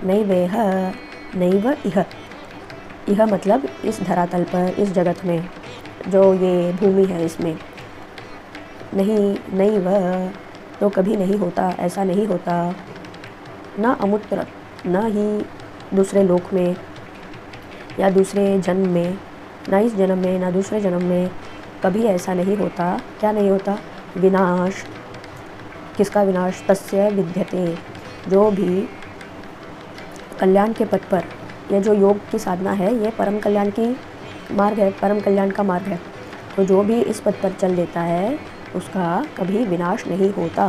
नैवेह नैव इह, यह मतलब इस धरातल पर, इस जगत में, जो ये भूमि है इसमें, नहीं नैव तो कभी नहीं होता, ऐसा नहीं होता। न अमुत्र, न ही दूसरे लोक में या दूसरे जन्म में, न इस जन्म में न दूसरे जन्म में कभी ऐसा नहीं होता। क्या नहीं होता? विनाश। किसका विनाश? तस्य विद्यते, जो भी कल्याण के पथ पर, यह जो योग की साधना है ये परम कल्याण की मार्ग है, परम कल्याण का मार्ग है। तो जो भी इस पथ पर चल देता है उसका कभी विनाश नहीं होता।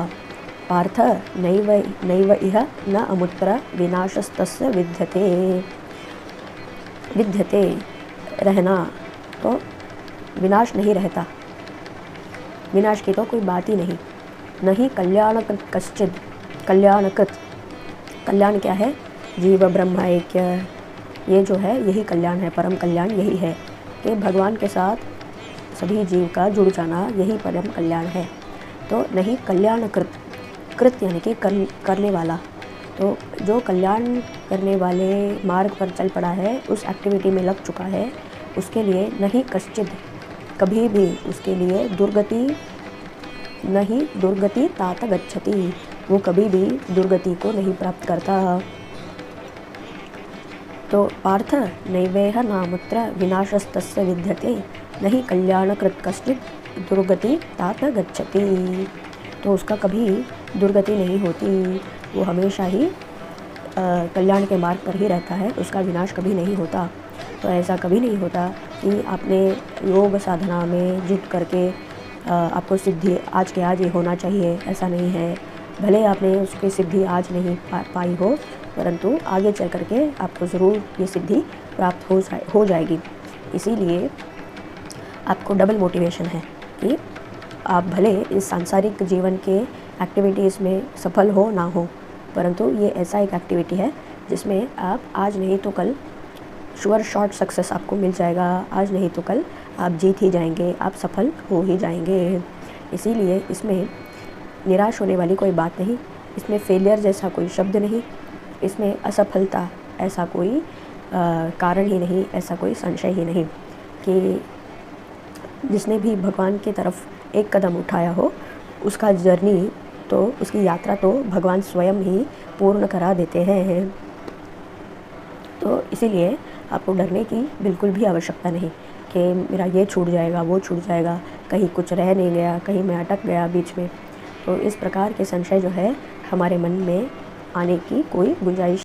पार्थ नैव नैव इह न अमुत्र विनाशस्तस्य विद्यते। विद्यते रहना, तो विनाश नहीं रहता, विनाश की तो कोई बात ही नहीं। नहीं कल्याणकृत कश्चिद, कल्याणकृत, कल्याण क्या है? जीव ब्रह्म ऐक्य, ये जो है यही कल्याण है, परम कल्याण यही है कि भगवान के साथ सभी जीव का जुड़ जाना, यही परम कल्याण है। तो नहीं कल्याणकृत, कृत यानी कि करने वाला, तो जो कल्याण करने वाले मार्ग पर चल पड़ा है, उस एक्टिविटी में लग चुका है, उसके लिए नहीं कश्चिद, कभी भी उसके लिए दुर्गति, नहीं दुर्गति तात गच्छति, वो कभी भी दुर्गति को नहीं प्राप्त करता। तो पार्थ नैवेह नामुत्र विनाशस्तस्य विद्यते, नहीं कल्याणकृत कश्चिद दुर्गति तात गच्छति, तो उसका कभी दुर्गति नहीं होती, वो हमेशा ही कल्याण के मार्ग पर ही रहता है, उसका विनाश कभी नहीं होता। तो ऐसा कभी नहीं होता कि आपने योग साधना में जुट करके आपको सिद्धि आज के आज ही होना चाहिए, ऐसा नहीं है। भले आपने उसकी सिद्धि आज नहीं पाई हो, परंतु आगे चल करके आपको ज़रूर ये सिद्धि प्राप्त हो जाएगी। इसीलिए आपको डबल मोटिवेशन है कि आप भले इस सांसारिक जीवन के एक्टिविटीज़ में सफल हो ना हो, परंतु ये ऐसा एक एक्टिविटी है जिसमें आप आज नहीं तो कल श्योर शॉर्ट सक्सेस आपको मिल जाएगा, आज नहीं तो कल आप जीत ही जाएंगे, आप सफल हो ही जाएंगे। इसीलिए इसमें निराश होने वाली कोई बात नहीं, इसमें फेलियर जैसा कोई शब्द नहीं, इसमें असफलता ऐसा कोई कारण ही नहीं, ऐसा कोई संशय ही नहीं कि जिसने भी भगवान की तरफ एक कदम उठाया हो उसका जर्नी, तो उसकी यात्रा तो भगवान स्वयं ही पूर्ण करा देते हैं। तो इसीलिए आपको डरने की बिल्कुल भी आवश्यकता नहीं कि मेरा ये छूट जाएगा, वो छूट जाएगा, कहीं कुछ रह नहीं गया, कहीं मैं अटक गया बीच में। तो इस प्रकार के संशय जो है हमारे मन में आने की कोई गुंजाइश